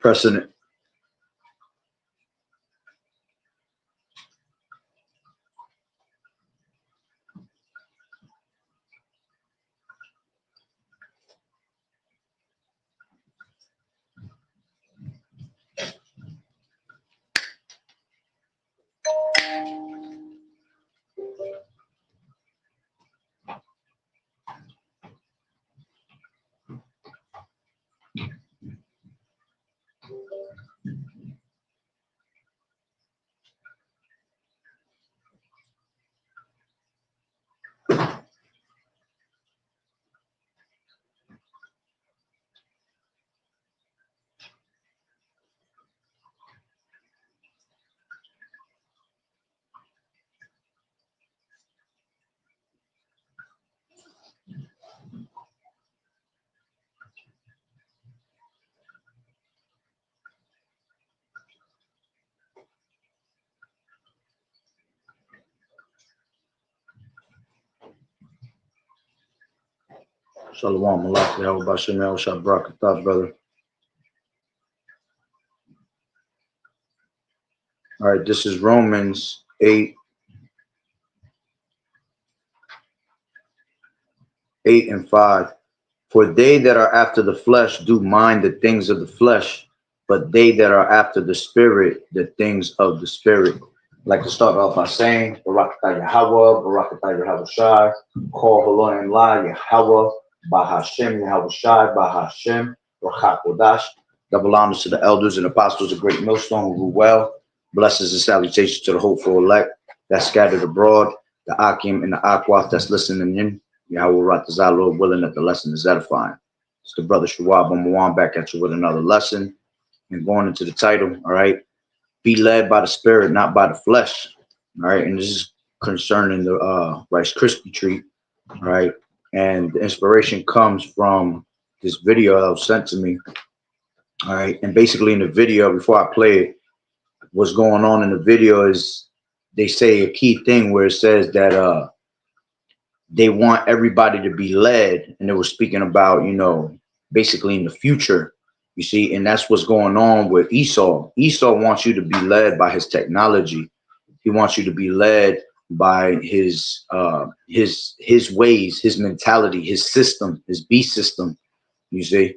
Pressing it. Shalom, Malak, YAHAWAH'S, YAHAWAH'S, Barakatah, brother. All right, this is Romans 8, 8 and 5. For they that are after the flesh do mind the things of the flesh, but they that are after the spirit, the things of the spirit. I'd like to start off by saying, Barakatah Yahawah, Barakatah Yahawashi, Call Haloim La, Yahawah, Bahashem, Yahawashi, Bahashem, Rachakodash. Double honors to the elders and apostles of Great Millstone who rule well. Blessings and salutations to the hopeful elect that's scattered abroad, the Akim and the Aquath that's listening in. Yahweh Ratazah, Lord willing, that the lesson is edifying. It's the brother Shawab Omawan back at you with another lesson. And going into the title, all right, be led by the spirit, not by the flesh. All right, and this is concerning the Rice Krispy treat, all right, and the inspiration comes from this video that was sent to me. All right, and basically in the video, before I play it, what's going on in the video is they say a key thing where it says that they want everybody to be led, and they were speaking about, you know, basically in the future, you see, and that's what's going on with Esau. Esau wants you to be led by his technology. He wants you to be led by his ways, his mentality, his system, his beast system, you see,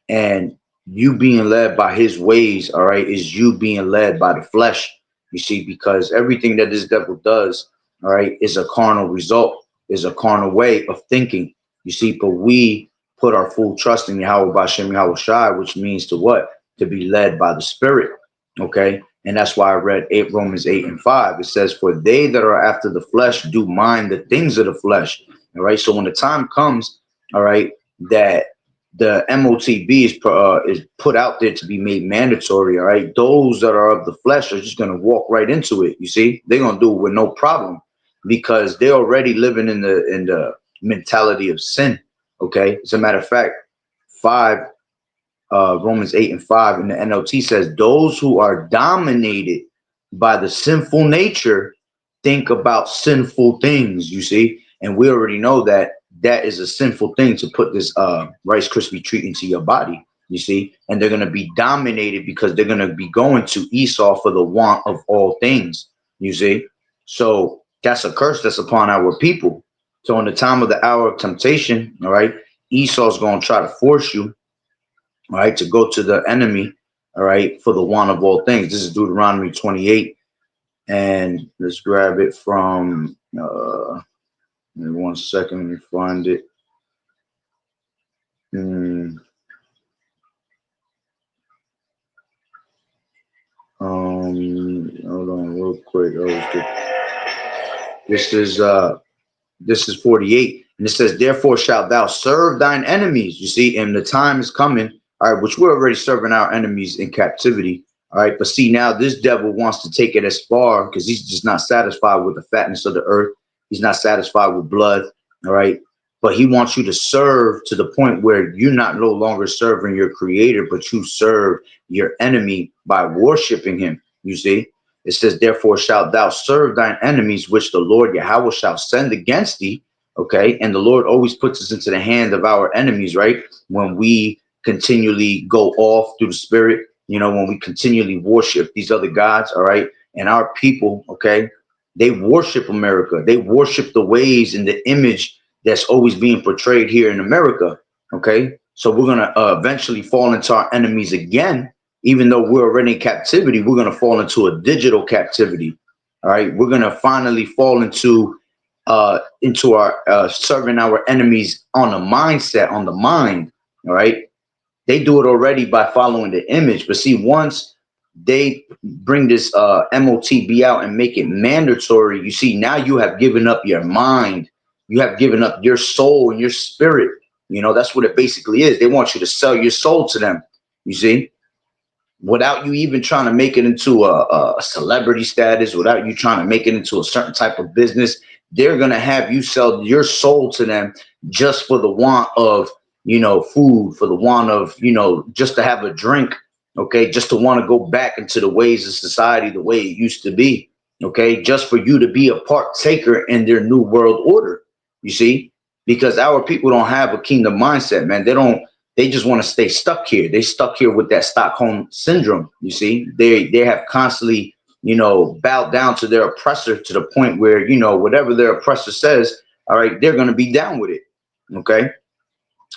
and you being led by his ways, all right, is you being led by the flesh, you see, because everything that this devil does, all right, is a carnal result, is a carnal way of thinking, you see, but we put our full trust in Yahweh Bashem Yahawashi, which means to what? To be led by the spirit, okay? And that's why I read Romans 8 and 5. It says, for they that are after the flesh do mind the things of the flesh, all right? So when the time comes, all right, that the MOTB is put out there to be made mandatory, all right, those that are of the flesh are just going to walk right into it, you see? They're going to do it with no problem because they're already living in the mentality of sin, okay? As a matter of fact, Romans 8 and 5 in the NLT says, those who are dominated by the sinful nature think about sinful things, you see? And we already know that that is a sinful thing to put this Rice Krispy treat into your body, you see? And they're going to be dominated because they're going to be going to Esau for the want of all things, you see? So that's a curse that's upon our people. So in the time of the hour of temptation, all right, Esau's going to try to force you, all right, to go to the enemy, all right, for the want of all things. This is Deuteronomy 28. And let's grab it from, give me 1 second, let me find it. Hold on real quick. This is 48. And it says, therefore shalt thou serve thine enemies. You see, and the time is coming, all right, which we're already serving our enemies in captivity. All right, but see, now this devil wants to take it as far because he's just not satisfied with the fatness of the earth. He's not satisfied with blood. All right, but he wants you to serve to the point where you're not no longer serving your creator, but you serve your enemy by worshiping him. You see, it says, therefore shalt thou serve thine enemies, which the Lord Yahweh shall send against thee. Okay, and the Lord always puts us into the hand of our enemies, right? When we continually go off through the spirit You know, when we continually worship these other gods, all right, and our people, okay, they worship America. They worship the ways and the image that's always being portrayed here in America. Okay, so we're gonna eventually fall into our enemies again. Even though we're already in captivity, we're gonna fall into a digital captivity. All right, we're gonna finally fall into our serving our enemies on the mindset, on the mind. All right, they do it already by following the image, but see, once they bring this MOTB out and make it mandatory, you see, now you have given up your mind, you have given up your soul and your spirit. You know, that's what it basically is. They want you to sell your soul to them, you see, without you even trying to make it into a celebrity status, without you trying to make it into a certain type of business. They're going to have you sell your soul to them just for the want of, you know, food, for the want of, you know, just to have a drink. Okay, just to want to go back into the ways of society the way it used to be. Okay, just for you to be a partaker in their new world order. You see, because our people don't have a kingdom mindset, man. They just want to stay stuck here. They stuck here with that Stockholm syndrome. You see, they have constantly, you know, bowed down to their oppressor to the point where, you know, whatever their oppressor says, all right, they're going to be down with it. Okay.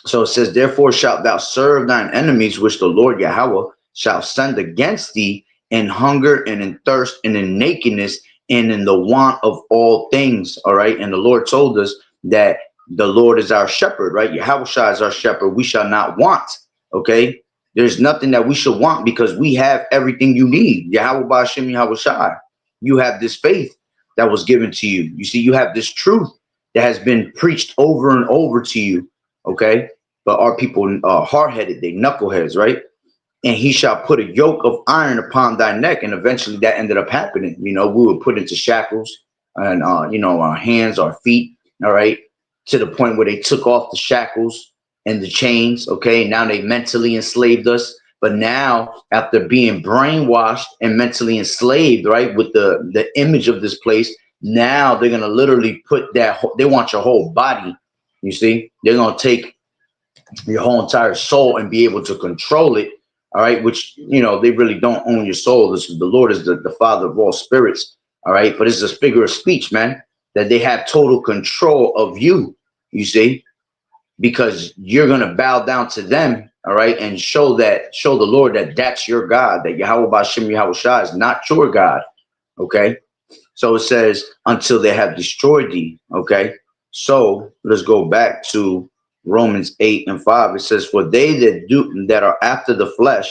So it says, therefore shalt thou serve thine enemies, which the Lord Yahweh shall send against thee in hunger and in thirst and in nakedness and in the want of all things. All right. And the Lord told us that the Lord is our shepherd, right? Yahweh is our shepherd. We shall not want. Okay. There's nothing that we should want because we have everything you need. Yahweh Ba'ashem Yahweh Shai. You have this faith that was given to you. You see, you have this truth that has been preached over and over to you. Okay. But our people are hard-headed, they knuckleheads, right? And he shall put a yoke of iron upon thy neck. And eventually that ended up happening. You know, we were put into shackles and, you know, our hands, our feet, all right, to the point where they took off the shackles and the chains. Okay, now they mentally enslaved us. But now, after being brainwashed and mentally enslaved, right, with the image of this place, now they're going to literally put that, they want your whole body. You see, they're going to take your whole entire soul and be able to control it. All right, which, you know, they really don't own your soul. The Lord is the father of all spirits. All right, but it's a figure of speech, man, that they have total control of you, you see, because you're going to bow down to them. All right, and show the Lord that that's your God, that Yahweh Ba'ashem Yahweh Shai is not your God. Okay, so it says until they have destroyed thee. Okay, so let's go back to Romans 8:5. It says, for they that are after the flesh,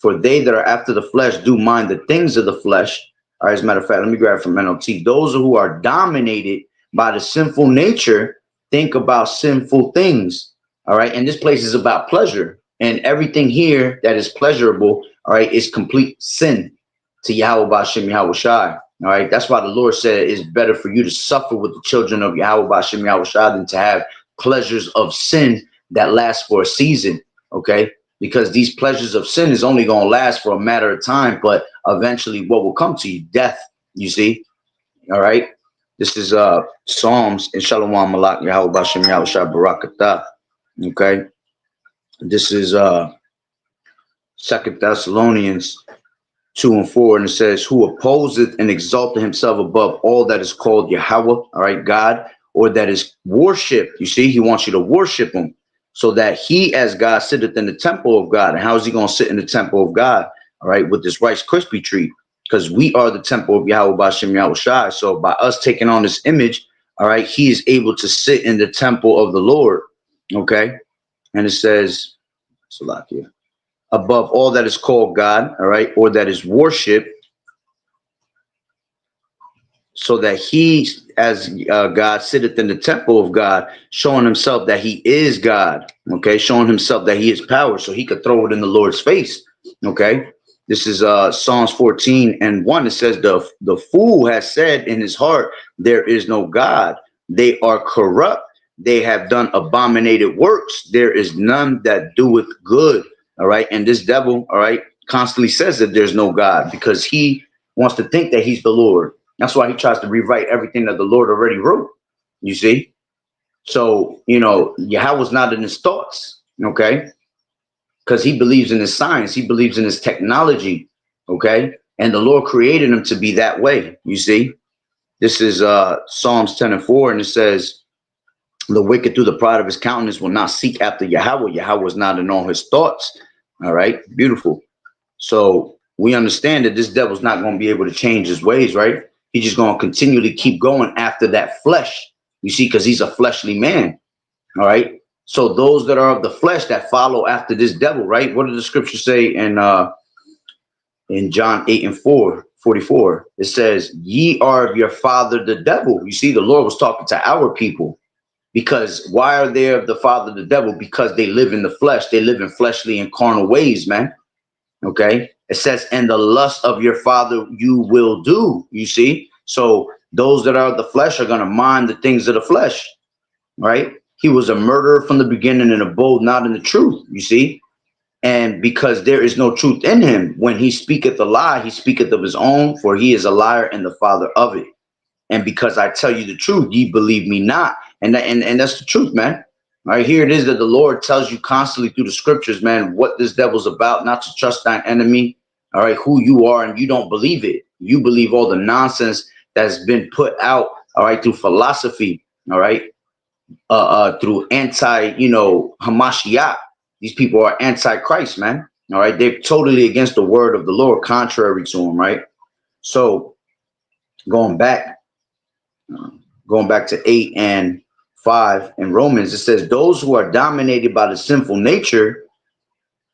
do mind the things of the flesh. All right, as a matter of fact, let me grab from NLT. Those who are dominated by the sinful nature think about sinful things. All right, and this place is about pleasure, and everything here that is pleasurable, all right, is complete sin to Yahweh Ba'ashem Yahweh Shai. All right, that's why the Lord said it's better for you to suffer with the children of Yahweh Ba'ashem Yahweh Shai than to have pleasures of sin that last for a season. Okay, because these pleasures of sin is only going to last for a matter of time, but eventually what will come to you? Death, you see. All right, this is Psalms and Shalom Malak Yahweh Ba'ashem Yahweh Shai Barakatah. Okay, this is 2 Thessalonians 2:4, and it says, who opposeth and exalteth himself above all that is called Yahweh, all right, God, or that is worshipped. You see, he wants you to worship him, so that he as God sitteth in the temple of God. And how is he going to sit in the temple of God? All right, with this Rice Krispy treat, because we are the temple of Yahweh Ba'ashem Yahweh Shai. So by us taking on this image, all right, he is able to sit in the temple of the Lord. Okay, and it says, Salakia, above all that is called God, all right, or that is worshipped, so that he, as God, sitteth in the temple of God, showing himself that he is God, okay, showing himself that he is power, so he could throw it in the Lord's face, okay. This is Psalms 14:1. It says, the fool has said in his heart, there is no God. They are corrupt. They have done abominated works. There is none that doeth good. All right. And this devil, all right, constantly says that there's no God because he wants to think that he's the Lord. That's why he tries to rewrite everything that the Lord already wrote. You see? So, you know, Yahweh's not in his thoughts. Okay. because he believes in his science. He believes in his technology. Okay. And the Lord created him to be that way. You see, this is Psalms 10:4, and it says, the wicked through the pride of his countenance will not seek after Yahweh. Yahweh is not in all his thoughts. All right. Beautiful. So we understand that this devil's not going to be able to change his ways, right? He's just going to continually keep going after that flesh. You see, because he's a fleshly man. All right. So those that are of the flesh that follow after this devil, right? What did the scripture say in John 8:44? It says, ye are of your father the devil. You see, the Lord was talking to our people. Because why are they of the father the devil? Because they live in the flesh. They live in fleshly and carnal ways, man. Okay. It says, and the lust of your father you will do. You see? So those that are of the flesh are going to mind the things of the flesh, right? He was a murderer from the beginning and abode not in the truth, you see? And because there is no truth in him, when he speaketh a lie, he speaketh of his own, for he is a liar and the father of it. And because I tell you the truth, ye believe me not. And that's the truth, man. Right here it is that the Lord tells you constantly through the scriptures, man, what this devil's about, not to trust thine enemy, all right, who you are, and you don't believe it. You believe all the nonsense that's been put out, all right, through philosophy, all right, through anti, Hamashiach. These people are anti-Christ, man. All right, they're totally against the word of the Lord, contrary to him, right? So going back to 8:5 in Romans, it says, those who are dominated by the sinful nature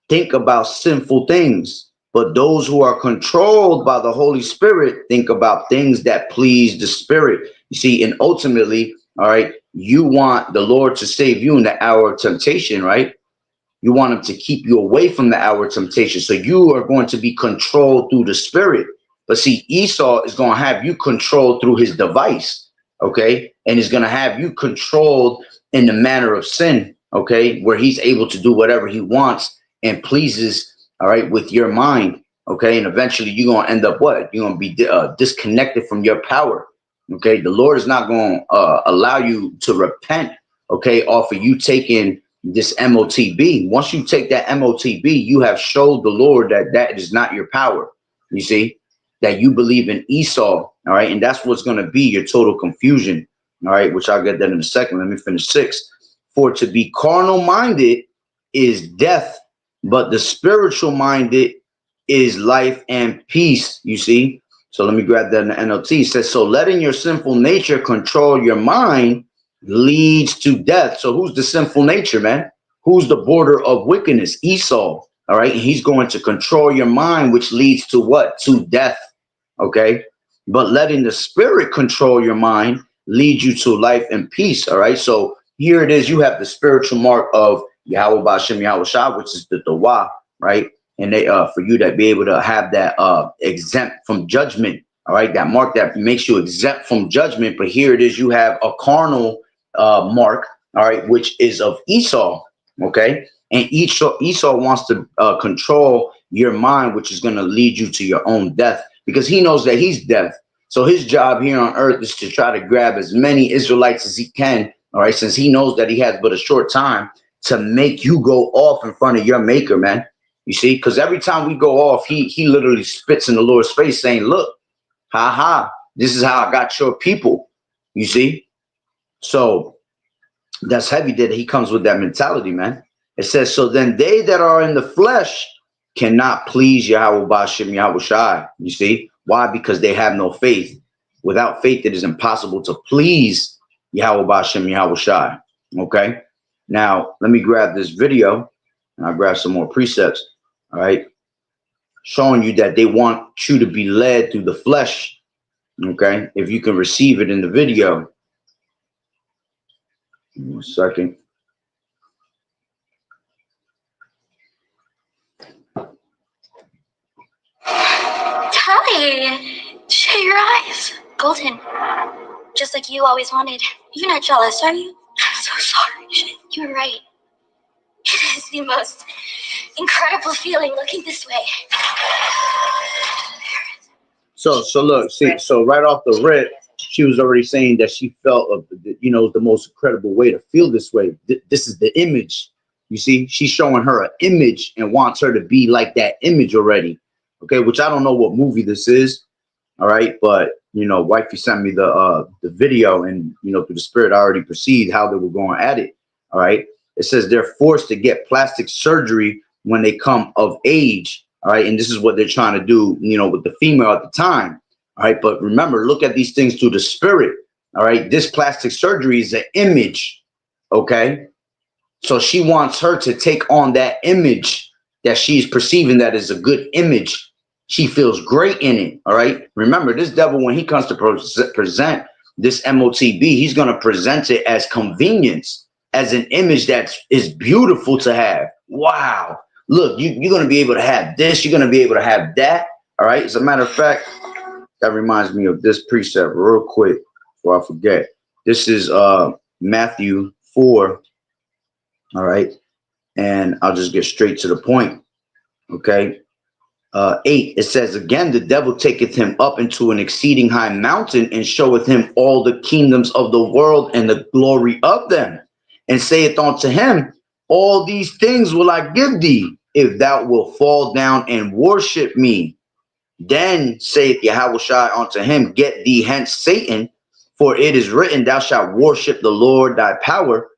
think about sinful things, but those who are controlled by the Holy Spirit think about things that please the Spirit. You see, and ultimately, all right, you want the Lord to save you in the hour of temptation, right? You want him to keep you away from the hour of temptation. So you are going to be controlled through the Spirit. But see, Esau is going to have you controlled through his device, okay? And he's going to have you controlled in the manner of sin, okay? Where he's able to do whatever he wants and pleases, all right, with your mind, okay? And eventually you're going to end up what? You're going to be disconnected from your power, okay? The Lord is not going to allow you to repent, okay, off of you taking this MOTB. Once you take that MOTB, you have showed the Lord that that is not your power. You see, that you believe in Esau, all right? And that's what's going to be your total confusion, all right? Which I'll get that in a second. Let me finish 6. For to be carnal minded is death, but the spiritual minded is life and peace, you see? So let me grab that in the NLT. It says, so letting your sinful nature control your mind leads to death. So who's the sinful nature, man? Who's the border of wickedness? Esau, all right? And he's going to control your mind, which leads to what? To death, okay? But letting the Spirit control your mind leads you to life and peace, all right? So here it is. You have the spiritual mark of Yahweh Ba'Shem Yahweh Shah, which is the Dawah, right? And they for you to be able to have that exempt from judgment, all right? That mark that makes you exempt from judgment. But here it is. You have a carnal mark, all right, which is of Esau, okay? And Esau wants to control your mind, which is going to lead you to your own death, because he knows that he's death. So his job here on earth is to try to grab as many Israelites as he can, all right, since he knows that he has but a short time to make you go off in front of your maker, man. You see, because every time we go off, he literally spits in the Lord's face saying, look, this is how I got your people, you see? So that's heavy that he comes with that mentality, man. It says, so then they that are in the flesh cannot please Yahweh Ba'Shem Yahweh Shai. You see? Why? Because they have no faith. Without faith, it is impossible to please Yahweh Ba'Shem Yahweh Shai. Okay? Now, let me grab this video, and I'll grab some more precepts, all right? Showing you that they want you to be led through the flesh, okay? If you can receive it in the video. 1 second. Hi. Shut your eyes. Golden. Just like you always wanted. You're not jealous, are you? I'm so sorry. You're right. It is the most incredible feeling looking this way. So look, see, so right off the rip, she was already saying that she felt of the most incredible way to feel this way. This is the image, You see, she's showing her an image and wants her to be like that image already. Okay, which I don't know what movie this is. All right, but you know, wifey sent me the video, and you know, through the spirit, I already perceived how they were going at it. All right, it says they're forced to get plastic surgery when they come of age. All right, and this is what they're trying to do, you know, with the female at the time. All right, but remember, look at these things through the spirit. All right, this plastic surgery is an image. Okay, so she wants her to take on that image that she's perceiving that is a good image. She feels great in it. All right. Remember, this devil, when he comes to present this MOTB, he's going to present it as convenience, as an image that is beautiful to have. Wow. Look, you're going to be able to have this. You're going to be able to have that. All right. As a matter of fact, that reminds me of this precept real quick before I forget. This is Matthew 4. All right. And I'll just get straight to the point. Okay. 8, it says, again, the devil taketh him up into an exceeding high mountain and showeth him all the kingdoms of the world and the glory of them, and saith unto him, all these things will I give thee, if thou wilt fall down and worship me. Then saith Yahawashi unto him, get thee hence, Satan, for it is written, thou shalt worship the Lord thy power,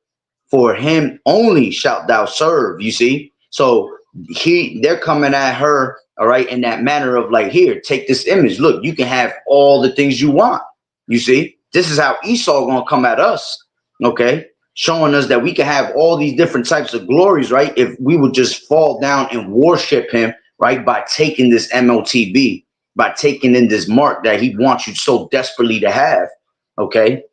for him only shalt thou serve. You see? So they're coming at her, all right, in that manner of like, here, take this image. Look, you can have all the things you want. You see? This is how Esau gonna come at us, okay? Showing us that we can have all these different types of glories, right? If we would just fall down and worship him, right, by taking this MOTB, by taking in this mark that he wants you so desperately to have, okay?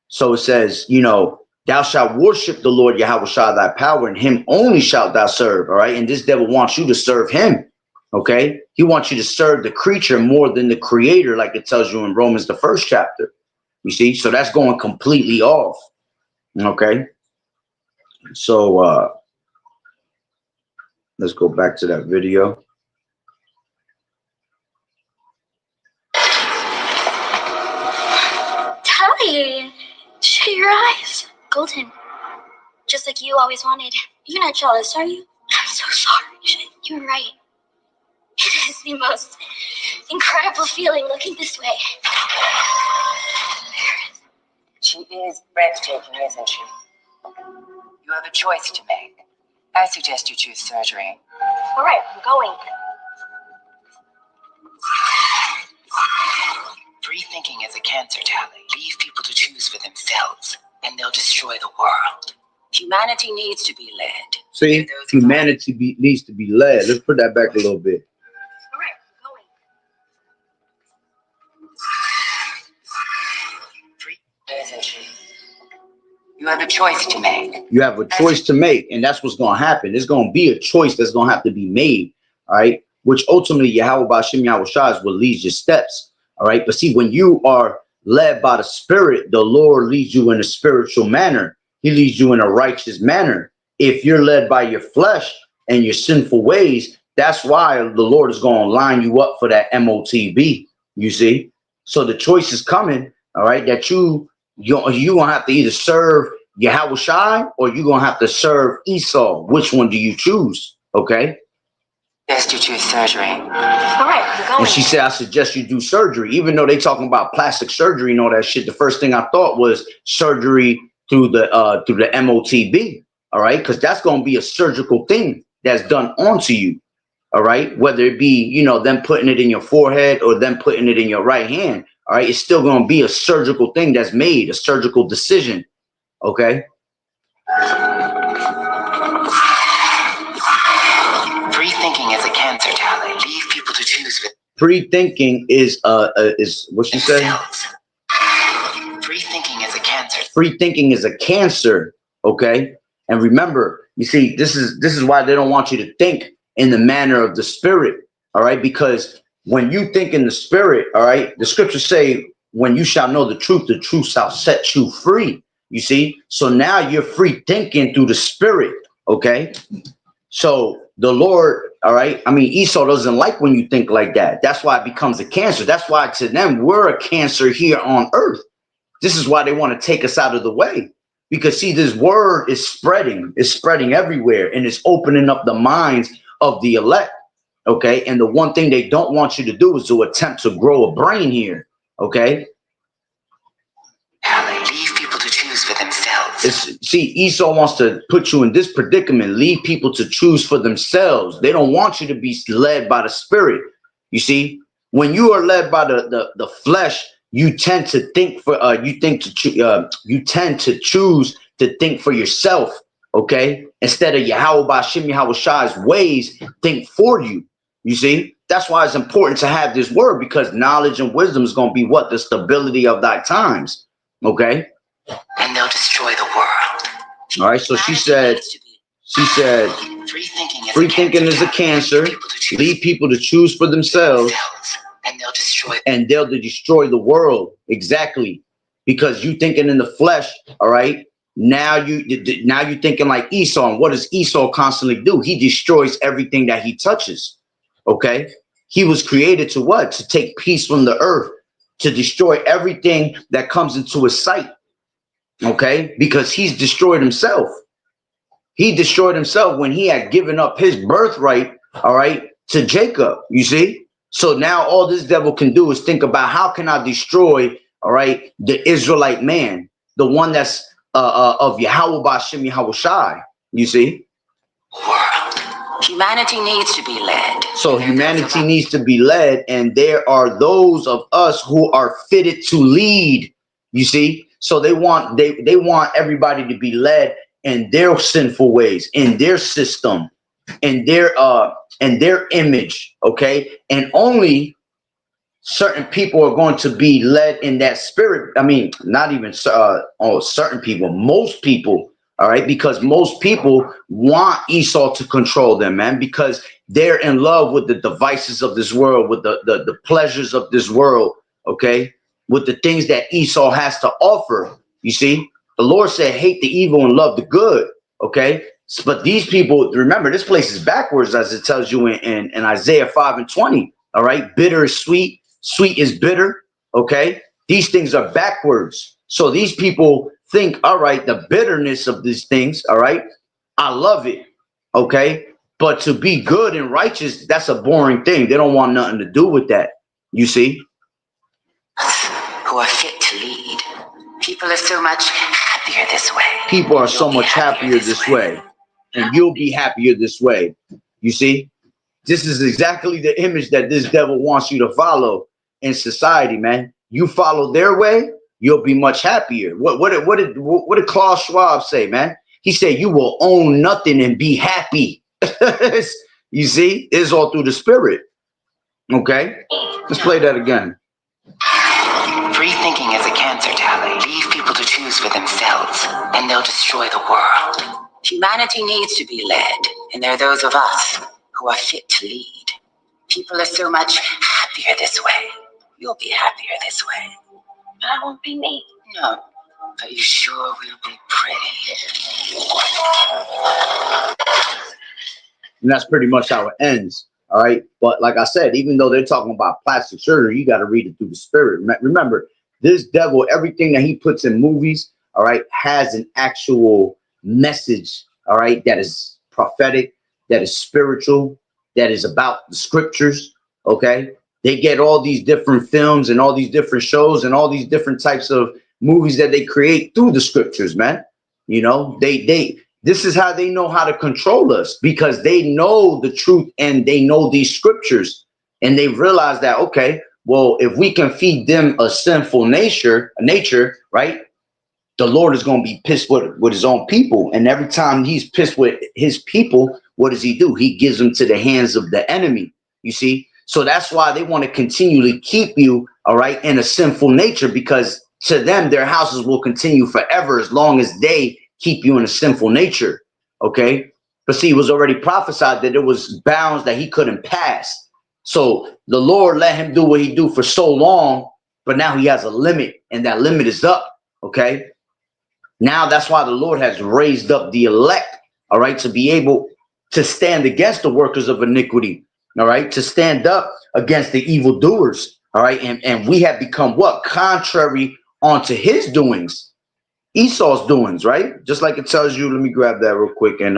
So it says, you know, thou shalt worship the Lord Yahawashi thy power, and him only shalt thou serve. All right. And this devil wants you to serve him. Okay. He wants you to serve the creature more than the creator, like it tells you in Romans, the 1st chapter. You see? So that's going completely off. Okay. So let's go back to that video. Tally, shut your eyes. Golden, just like you always wanted. You're not jealous, are you? I'm so sorry. You're right. It is the most incredible feeling looking this way. She is breathtaking, isn't she? You have a choice to make. I suggest you choose surgery. All right, I'm going. Free thinking is a cancer, Tally. Leave people to choose for themselves, and they'll destroy the world. Humanity needs to be led. See, humanity needs to be led. Let's put that back a little bit. All right, I'm going. Free, isn't she? You have a choice to make. You have a choice to make, and that's what's going to happen. There's going to be a choice that's going to have to be made, all right? Which ultimately, Yahweh B'Shem Yahawashi is what leads your steps, all right? But see, when you are led by the Spirit, the Lord leads you in a spiritual manner. He leads you in a righteous manner. If you're led by your flesh and your sinful ways, that's why the Lord is going to line you up for that MOTB, you see? So the choice is coming, all right, that you're going to have to either serve Yahawashi or you're going to have to serve Esau. Which one do you choose, okay? Best you choose surgery. All right, I'm going. And she said, I suggest you do surgery. Even though they talking about plastic surgery and all that shit, the first thing I thought was surgery through the MOTB, all right? Because that's going to be a surgical thing that's done onto you, all right? Whether it be, you know, them putting it in your forehead or them putting it in your right hand, all right? It's still going to be a surgical thing that's made, a surgical decision, okay? Free thinking is a cancer, Tally. Leave people to choose for Free-thinking is what she said? themselves. Free thinking is a cancer. Free thinking is a cancer, okay? And remember, you see, this is why they don't want you to think in the manner of the Spirit, all right? Because when you think in the Spirit, all right, the scriptures say, when you shall know the truth shall set you free, you see? So now you're free thinking through the Spirit, okay? So the Lord, all right, I mean, Esau doesn't like when you think like that. That's why it becomes a cancer. That's why to them, we're a cancer here on earth. This is why they want to take us out of the way. Because see, this word is spreading. It's spreading everywhere, and it's opening up the minds of the elect. Okay. And the one thing they don't want you to do is to attempt to grow a brain here. Okay. Leave people to choose for themselves. See, Esau wants to put you in this predicament. Leave people to choose for themselves. They don't want you to be led by the spirit. You see, when you are led by the flesh, you tend to think for you tend to choose to think for yourself. Okay, instead of YAHAWAH'S ways, think for you. You see, that's why it's important to have this word, because knowledge and wisdom is going to be what? The stability of thy times. Okay. And they'll destroy the world. All right. So she said, free thinking is a cancer. Leave people to choose for themselves. And they'll destroy the world. Exactly. Because you thinking in the flesh. All right. Now you're thinking like Esau. And what does Esau constantly do? He destroys everything that he touches. Okay. He was created to what? To take peace from the earth, to destroy everything that comes into his sight. Okay. Because he's destroyed himself. He destroyed himself when he had given up his birthright. All right. To Jacob. You see? So now all this devil can do is think about, how can I destroy, all right, the Israelite man, the one that's of YAHAWAH. You see? World. Humanity needs to be led. So humanity needs to be led, and there are those of us who are fitted to lead. You see? So they want everybody to be led in their sinful ways, in their system, in their image. Okay, and only certain people are going to be led in that spirit. I mean, not even certain people, most people. All right, because most people want Esau to control them, man, because they're in love with the devices of this world, with the pleasures of this world. Okay, with the things that Esau has to offer. You see, the Lord said, hate the evil and love the good. Okay. But these people, remember, this place is backwards, as it tells you in Isaiah 5:20. All right. Bitter is sweet. Sweet is bitter. Okay. These things are backwards. So these people think, all right, the bitterness of these things. All right. I love it. Okay. But to be good and righteous, that's a boring thing. They don't want nothing to do with that. You see? Who are fit to lead. People are so much happier this way. People are so much happier this way. And you'll be happier this way. You see, this is exactly the image that this devil wants you to follow in society, man. You follow their way, you'll be much happier. What did Klaus Schwab say, man? He said, you will own nothing and be happy. You see, it's all through the spirit. Okay, let's play that again. Free thinking is a cancer, Tally. Leave people to choose for themselves, and they'll destroy the world. Humanity needs to be led, and there are those of us who are fit to lead. People are so much happier this way. You'll be happier this way. But I won't be me. No, but you sure will be pretty. And that's pretty much how it ends. All right. But like I said, even though they're talking about plastic surgery, you got to read it through the spirit. Remember, this devil, everything that he puts in movies, all right, has an actual message, all right, that is prophetic, that is spiritual, that is about the scriptures. Okay. They get all these different films and all these different shows and all these different types of movies that they create through the scriptures, man. You know, this is how they know how to control us, because they know the truth and they know these scriptures, and they realize that, okay, well, if we can feed them a sinful nature, right, the Lord is going to be pissed with his own people. And every time he's pissed with his people, what does he do? He gives them to the hands of the enemy. You see? So that's why they want to continually keep you, all right, in a sinful nature, because to them, their houses will continue forever as long as they keep you in a sinful nature. Okay. But see, it was already prophesied that there was bounds that he couldn't pass. So the Lord let him do what he do for so long, but now he has a limit, and that limit is up. Okay. Now that's why the Lord has raised up the elect, all right, to be able to stand against the workers of iniquity, all right, to stand up against the evildoers, all right, and we have become what? Contrary unto his doings. Esau's doings, right? Just like it tells you. Let me grab that real quick and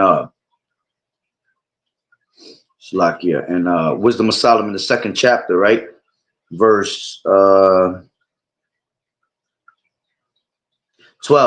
Slakia and Wisdom of Solomon, the second chapter, right? Verse 12.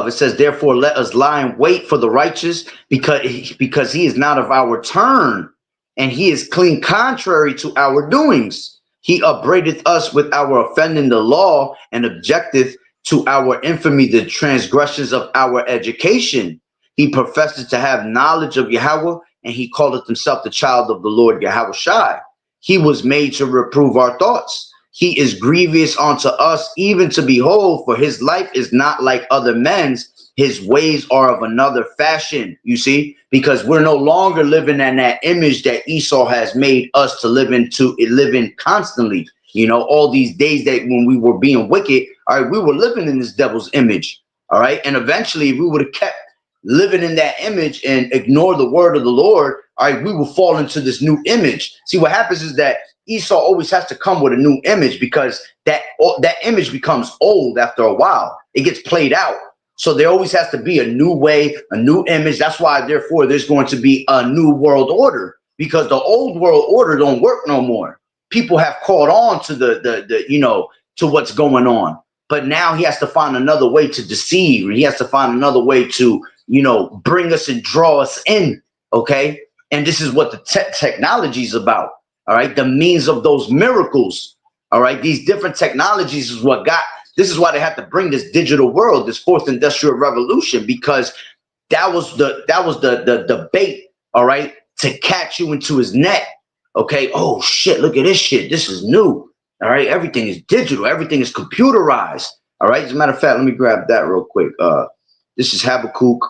It says, therefore, let us lie in wait for the righteous, because he is not of our turn, and he is clean contrary to our doings. He upbraideth us with our offending the law, and objecteth to our infamy the transgressions of our education. He professes to have knowledge of Yahweh, and he calleth himself the child of the Lord Yahweh Shai. He was made to reprove our thoughts. He is grievous unto us, even to behold, for his life is not like other men's. His ways are of another fashion, you see, because we're no longer living in that image that Esau has made us to live in constantly. You know, all these days that when we were being wicked, all right, we were living in this devil's image, all right, and eventually if we would have kept living in that image and ignore the word of the Lord, all right, we will fall into this new image. See, what happens is that Esau always has to come with a new image, because that image becomes old after a while. It gets played out. So there always has to be a new way, a new image. That's why, therefore, there's going to be a new world order, because the old world order don't work no more. People have caught on to the you know, to what's going on. But now he has to find another way to deceive. He has to find another way to, you know, bring us and draw us in. Okay. And this is what the technology is about. All right. The means of those miracles. All right. These different technologies is what this is why they have to bring this digital world, this fourth industrial revolution, because that was the bait. All right. To catch you into his net. Okay. Oh shit. Look at this shit. This is new. All right. Everything is digital. Everything is computerized. All right. As a matter of fact, let me grab that real quick. This is Habakkuk.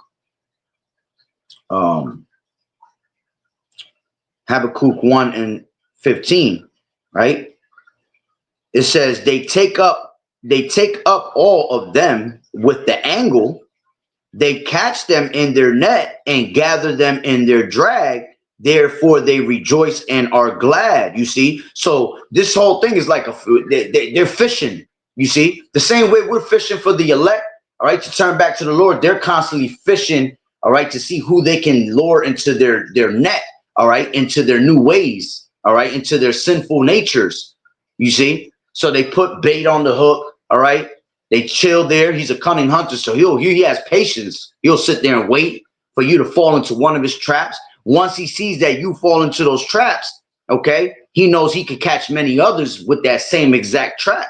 Habakkuk 1:15, right? It says they take up all of them with the angle, they catch them in their net and gather them in their drag, therefore they rejoice and are glad. You see, so this whole thing is like they're fishing. You see, the same way we're fishing for the elect, all right, to turn back to the Lord. They're constantly fishing, all right, to see who they can lure into their net, all right, into their new ways, all right, into their sinful natures. You see, so they put bait on the hook, all right. They chill there. He's a cunning hunter, so he has patience. He'll sit there and wait for you to fall into one of his traps. Once he sees that you fall into those traps, okay, he knows he could catch many others with that same exact trap.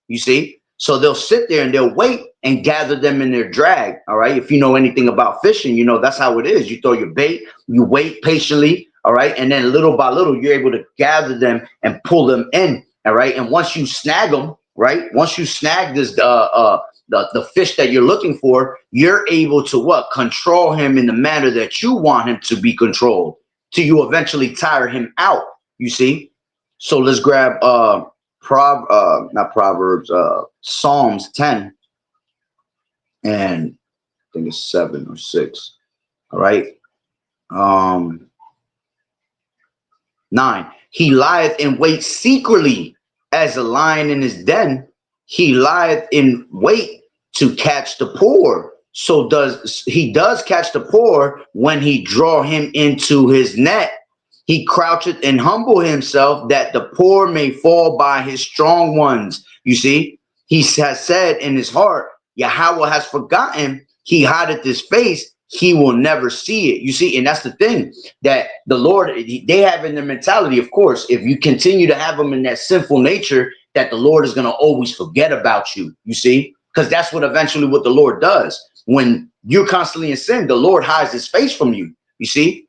You see, so they'll sit there and they'll wait and gather them in their drag. All right. If you know anything about fishing, you know that's how it is. You throw your bait, you wait patiently. All right. And then little by little, you're able to gather them and pull them in. All right. And once you snag them, right, once you snag this, the fish that you're looking for, you're able to what? Control him in the manner that you want him to be controlled, till you eventually tire him out. You see? So let's grab not Proverbs, Psalms 10, and I think it's 7 or 6. All right. 9. He lieth in wait secretly as a lion in his den. He lieth in wait to catch the poor. So he does catch the poor when he draw him into his net. He croucheth and humble himself, that the poor may fall by his strong ones. You see, he has said in his heart, Yahweh has forgotten. He hideth his face. He will never see it. You see, and that's the thing that the Lord, they have in their mentality, of course, if you continue to have them in that sinful nature, that the Lord is going to always forget about you. You see, because that's what eventually what the Lord does. When you're constantly in sin, the Lord hides his face from you. You see,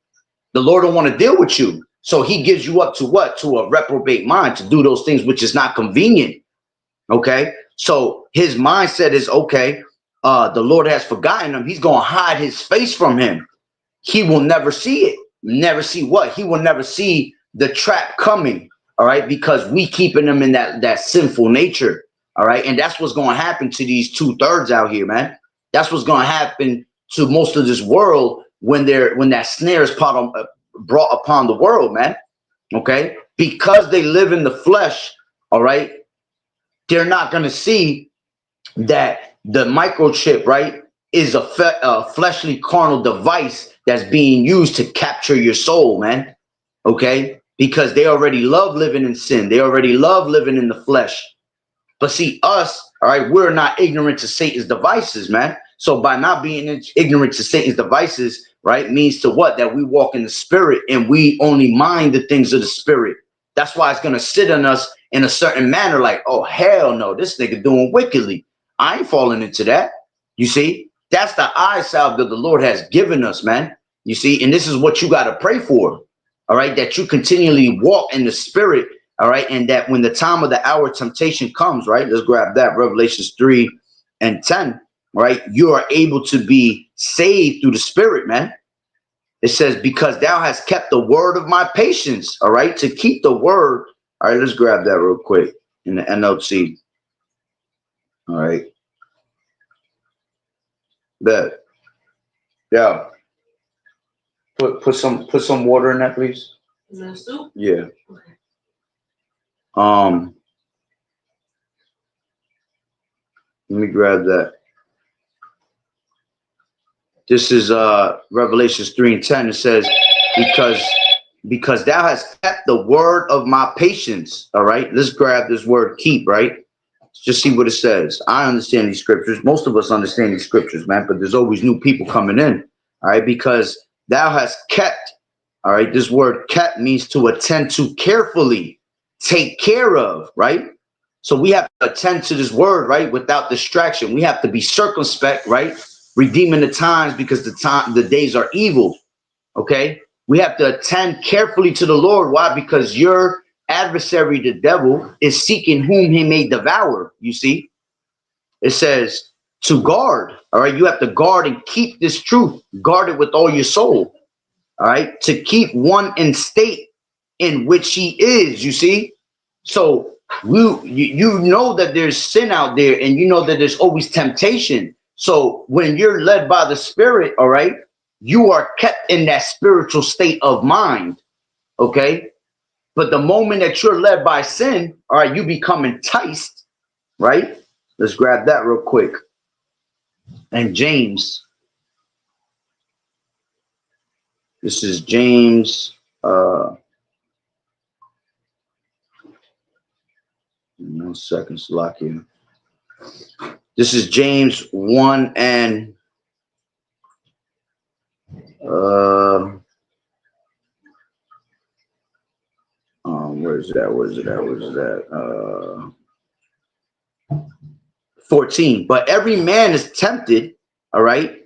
the Lord don't want to deal with you. So he gives you up to what? To a reprobate mind, to do those things which is not convenient. Okay. So his mindset is, okay, the Lord has forgotten him. He's going to hide his face from him. He will never see it. Never see what? He will never see the trap coming. All right. Because we keeping them in that sinful nature. All right. And that's what's going to happen to these 2/3 out here, man. That's what's going to happen to most of this world when that snare is brought upon the world, man. Okay. Because they live in the flesh. All right. They're not going to see that the microchip, right, is a fleshly carnal device that's being used to capture your soul, man. Okay? Because they already love living in sin. They already love living in the flesh. But see, us, all right, we're not ignorant to Satan's devices, man. So by not being ignorant to Satan's devices, right, means to what? That we walk in the spirit and we only mind the things of the spirit. That's why it's going to sit on us in a certain manner like, oh, hell no, this nigga doing wickedly. I ain't falling into that. You see, that's the eye salve that the Lord has given us, man. You see, and this is what you got to pray for, all right, that you continually walk in the spirit. All right. And that when the time of the hour temptation comes, right? Let's grab that. Revelations 3:10. Right. You are able to be saved through the spirit, man. It says, because thou hast kept the word of my patience. All right. To keep the word. All right. Let's grab that real quick in the NLT. All right. That. Yeah. Put some water in that, please. Is that soup? Yeah. Okay. Let me grab that. This is Revelations 3:10. It says, because thou hast kept the word of my patience. All right. Let's grab this word keep, right? Let's just see what it says. I understand these scriptures. Most of us understand these scriptures, man, but there's always new people coming in. All right, because thou hast kept. All right, this word kept means to attend to carefully, take care of, right? So we have to attend to this word, right? Without distraction. We have to be circumspect, right? Redeeming the times because the days are evil. Okay. We have to attend carefully to the Lord. Why? Because your adversary, the devil, is seeking whom he may devour. You see, it says to guard. All right. You have to guard and keep this truth. Guard it with all your soul. All right. To keep one in state in which he is, you see. So you know that there's sin out there and you know that there's always temptation. So when you're led by the spirit, all right, you are kept in that spiritual state of mind. Okay. But the moment that you're led by sin, all right, you become enticed, right? Let's grab that real quick. And James, this is James, 1 second, Salakia. This is James 1 and where's that? 14. But every man is tempted, all right,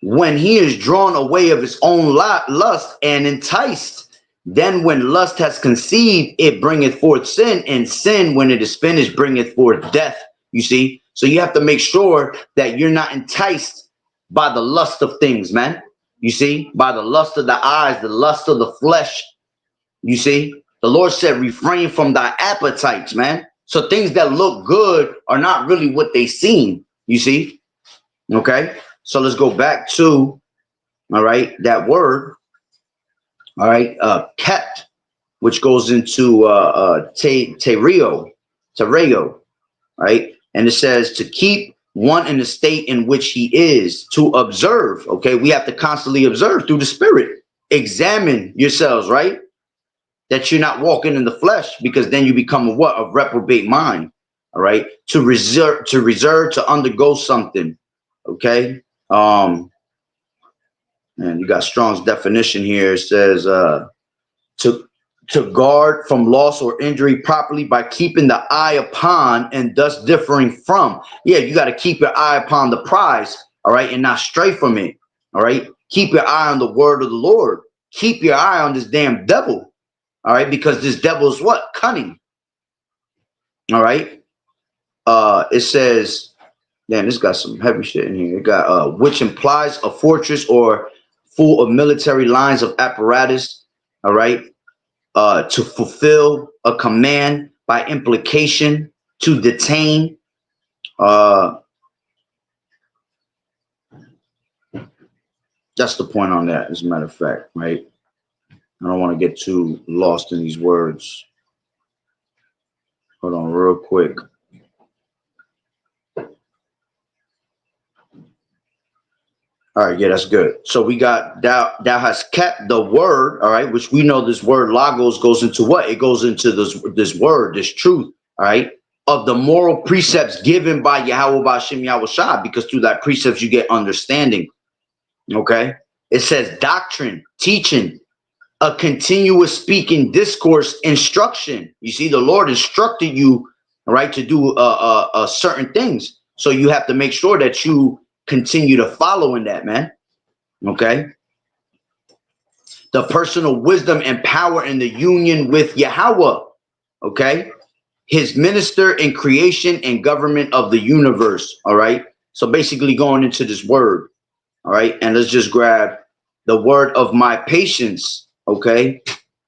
when he is drawn away of his own lust and enticed. Then when lust has conceived, it bringeth forth sin, and sin, when it is finished, bringeth forth death. You see? So you have to make sure that you're not enticed by the lust of things, man. You see? By the lust of the eyes, the lust of the flesh. You see? The Lord said, refrain from thy appetites, man. So things that look good are not really what they seem. You see? Okay? So let's go back to, all right, that word. All right, kept, which goes into tereo, right? And it says to keep one in the state in which he is, to observe. Okay, we have to constantly observe through the spirit. Examine yourselves, right? That you're not walking in the flesh, because then you become a reprobate mind. All right, to reserve, to undergo something. Okay, and you got Strong's definition here. It says to guard from loss or injury properly by keeping the eye upon and thus differing from. Yeah, you got to keep your eye upon the prize, all right, and not stray from it. All right, keep your eye on the word of the Lord. Keep your eye on this damn devil. All right, because this devil is what? Cunning. All right. It says, damn, this got some heavy shit in here. It got which implies a fortress or full of military lines of apparatus. All right. To fulfill a command, by implication, to detain. That's the point on that, as a matter of fact, right? I don't want to get too lost in these words. Hold on real quick. All right, yeah, that's good. So we got thou hast kept the word, all right, which we know this word logos goes into what? It goes into this word, this truth, all right, of the moral precepts given by Yahweh Bashim Yahweh Shai, because through that precepts you get understanding. Okay. It says doctrine, teaching, a continuous speaking discourse, instruction. You see, the Lord instructed you, right, to do certain things. So you have to make sure that you continue to follow in that, man. Okay. The personal wisdom and power in the union with Yahweh. Okay. His minister in creation and government of the universe. All right. So basically going into this word. All right. And let's just grab the word of my patience. Okay.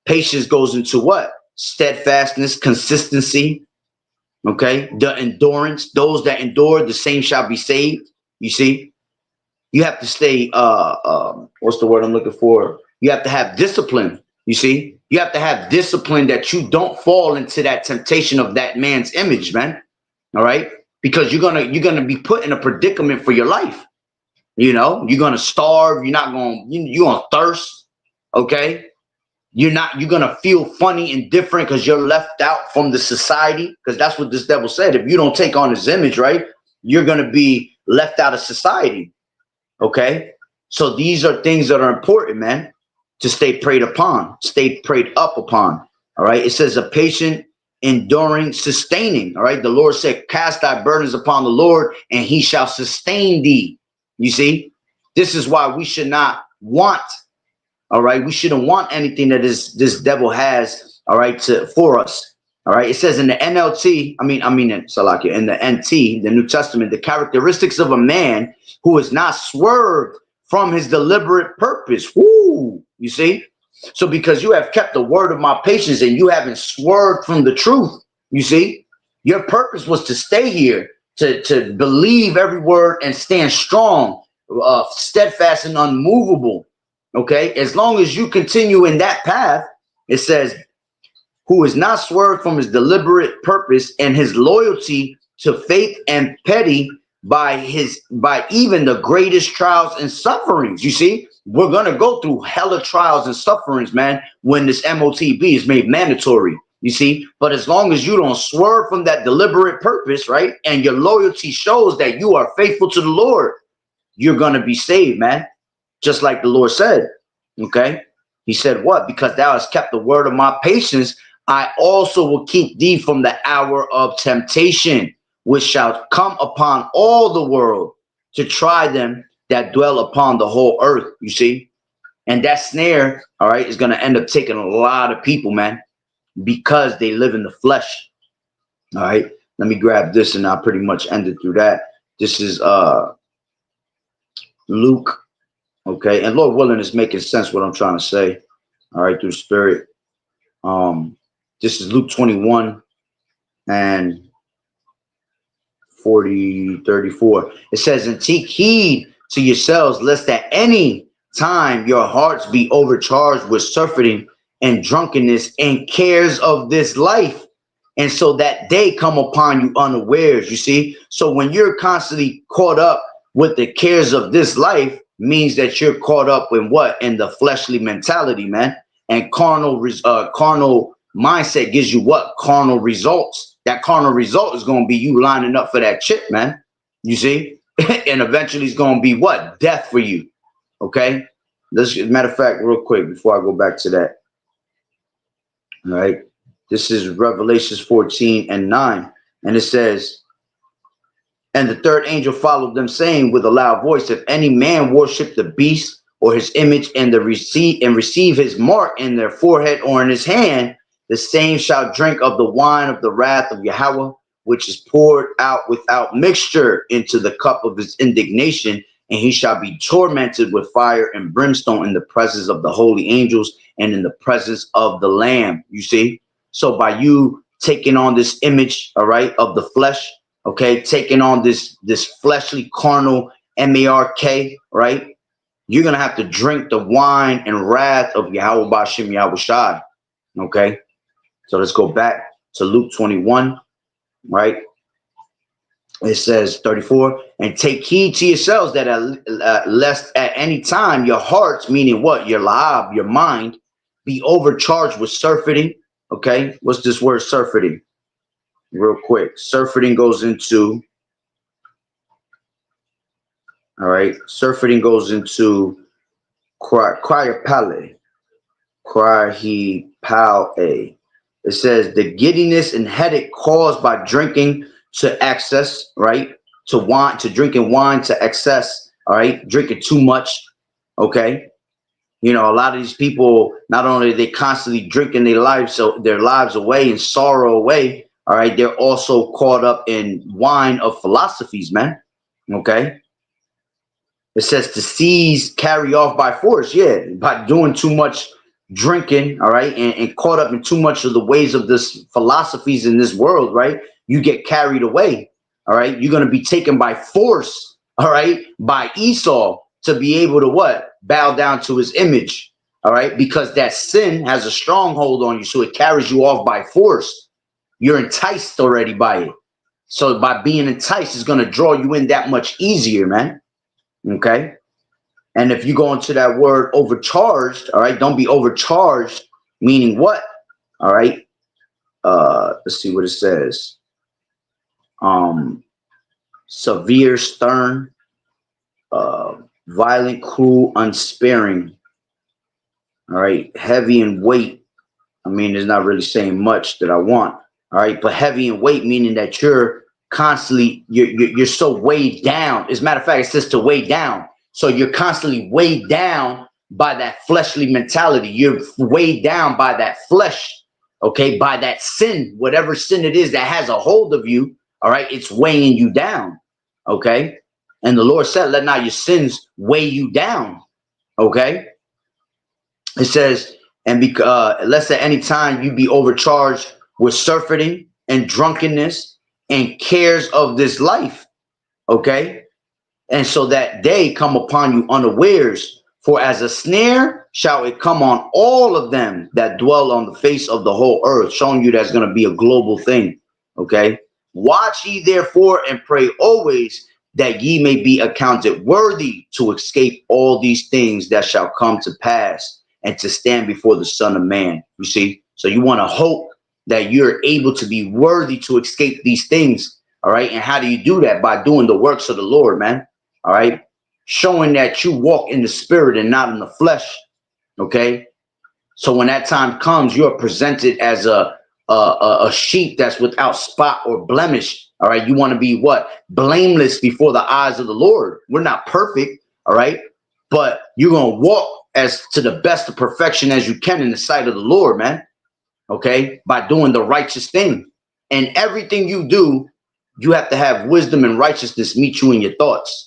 Patience goes into what? Steadfastness, consistency. Okay. The endurance. Those that endure, the same shall be saved. You see, you have to stay, what's the word I'm looking for? You have to have discipline. You see, you have to have discipline that you don't fall into that temptation of that man's image, man. All right. Because you're gonna be put in a predicament for your life. You know, you're gonna starve. You're not gonna you're gonna thirst. Okay. You're gonna feel funny and different because you're left out from the society. Because that's what this devil said. If you don't take on his image, right, you're gonna be left out of society. Okay. So these are things that are important, man, to stay preyed upon, stay preyed up upon. All right. It says a patient, enduring, sustaining. All right. The Lord said, cast thy burdens upon the Lord and he shall sustain thee. You see, this is why we should not want. All right. We shouldn't want anything that this devil has. All right. For us. All right. It says in the NLT, in Salakia, in the NT, the New Testament, the characteristics of a man who is not swerved from his deliberate purpose. Woo! You see? So because you have kept the word of my patience and you haven't swerved from the truth, you see, your purpose was to stay here, to believe every word and stand strong, steadfast and unmovable. Okay. As long as you continue in that path, it says, who is not swerved from his deliberate purpose and his loyalty to faith and petty by even the greatest trials and sufferings. You see, we're going to go through hella trials and sufferings, man, when this MOTB is made mandatory, you see. But as long as you don't swerve from that deliberate purpose, right, and your loyalty shows that you are faithful to the Lord, you're going to be saved, man. Just like the Lord said, okay? He said what? Because thou hast kept the word of my patience, I also will keep thee from the hour of temptation, which shall come upon all the world to try them that dwell upon the whole earth, you see? And that snare, all right, is going to end up taking a lot of people, man, because they live in the flesh. All right, let me grab this and I'll pretty much end it through that. This is Luke, okay? And Lord willing, it's making sense what I'm trying to say, all right, through the Spirit. This is Luke 21 and 34. It says, and take heed to yourselves, lest at any time your hearts be overcharged with surfeiting and drunkenness and cares of this life. And so that day come upon you unawares, you see? So when you're constantly caught up with the cares of this life, means that you're caught up in what? In the fleshly mentality, man. And carnal mindset gives you what? Carnal results. That carnal result is going to be you lining up for that chip, man. You see? And eventually it's going to be what? Death for you. Okay? As a matter of fact, real quick, before I go back to that. All right? This is Revelations 14 and 9. And it says, and the third angel followed them, saying with a loud voice, if any man worship the beast or his image and receive his mark in their forehead or in his hand, the same shall drink of the wine of the wrath of Yahweh, which is poured out without mixture into the cup of his indignation, and he shall be tormented with fire and brimstone in the presence of the holy angels and in the presence of the Lamb. You see? So by you taking on this image, all right, of the flesh, okay, taking on this fleshly carnal M-A-R-K, right? You're going to have to drink the wine and wrath of Yahweh Bashim Yahweh Shai. Okay. So let's go back to Luke 21, right? It says 34, and take heed to yourselves that lest at any time your hearts, meaning what? Your lahab, your mind, be overcharged with surfeiting. Okay, what's this word surfeiting? Real quick. Surfeiting goes into, all right, surfeiting goes into cryopale. Cryopale. It says the giddiness and headache caused by drinking to excess, right? To wine, to drinking wine to excess, all right? Drinking too much, okay? You know, a lot of these people, not only are they constantly drinking their lives away and sorrow away, all right, they're also caught up in wine of philosophies, man, okay? It says to seize, carry off by force. Yeah, by doing too much drinking, all right, and caught up in too much of the ways of this philosophies in this world, right? You get carried away, all right? You're going to be taken by force, all right, by Esau to be able to what? Bow down to his image, all right? Because that sin has a stronghold on you, so it carries you off by force. You're enticed already by it. So by being enticed, it's going to draw you in that much easier, man. Okay. And if you go into that word overcharged, all right, don't be overcharged, meaning what? All right. Let's see what it says. Severe, stern, violent, cruel, unsparing. All right. Heavy in weight. I mean, it's not really saying much that I want. All right. But heavy in weight, meaning that you're constantly, you're so weighed down. As a matter of fact, it says to weigh down. So you're constantly weighed down by that fleshly mentality. You're weighed down by that flesh, okay, by that sin, whatever sin it is that has a hold of you, all right, it's weighing you down, okay? And the Lord said, let not your sins weigh you down, okay? It says, and lest at any time you be overcharged with surfeiting and drunkenness and cares of this life, okay? And so that day come upon you unawares, for as a snare shall it come on all of them that dwell on the face of the whole earth, showing you that's going to be a global thing. Okay. Watch ye therefore and pray always that ye may be accounted worthy to escape all these things that shall come to pass and to stand before the Son of Man. You see? So you want to hope that you're able to be worthy to escape these things. All right. And how do you do that? By doing the works of the Lord, man. All right. Showing that you walk in the spirit and not in the flesh. Okay. So when that time comes, you're presented as a sheep that's without spot or blemish. All right. You want to be what? Blameless before the eyes of the Lord. We're not perfect. All right. But you're going to walk as to the best of perfection as you can in the sight of the Lord, man. Okay. By doing the righteous thing. And everything you do, you have to have wisdom and righteousness meet you in your thoughts.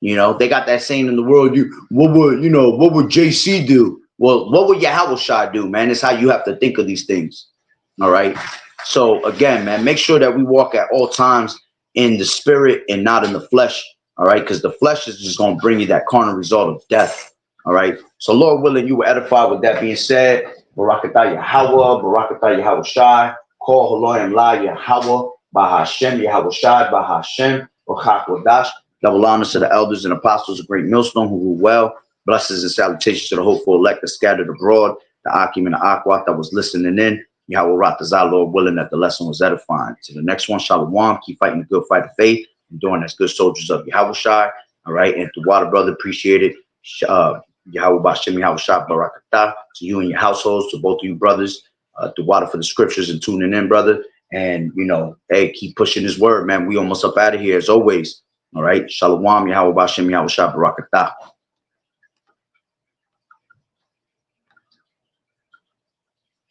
You know, they got that saying in the world, what would JC do? Well, what would YAHAWAH'S do, man? It's how you have to think of these things. All right. So again, man, make sure that we walk at all times in the spirit and not in the flesh. All right. Because the flesh is just going to bring you that carnal result of death. All right. So Lord willing, you were edified. With that being said, Barakatah Yahawah, Barakatah YAHAWAH'S, Call Haloy and La Yahawah, Bahashem, YAHAWAH'S, Bahashem, Bachakwadash. Double honors to the elders and apostles of Great Millstone who rule well. Blessings and salutations to the hopeful elect that scattered abroad, the Akim and the Akwat that was listening in. Yahweh Ratazah, Lord willing that the lesson was edifying. To the next one, Shalom. Keep fighting the good fight of faith and doing as good soldiers of YAHAWAH'S. All right. And to Water Brother, appreciate it. Yahweh Bashem, YAHAWAH'S, Barakatah. To you and your households, to both of you brothers. To Water for the scriptures and tuning in, brother. And, you know, hey, keep pushing this word, man. We almost up out of here as always. All right. Shalom, Yahweh Bashem, YAHAWAH'S, Barakatah.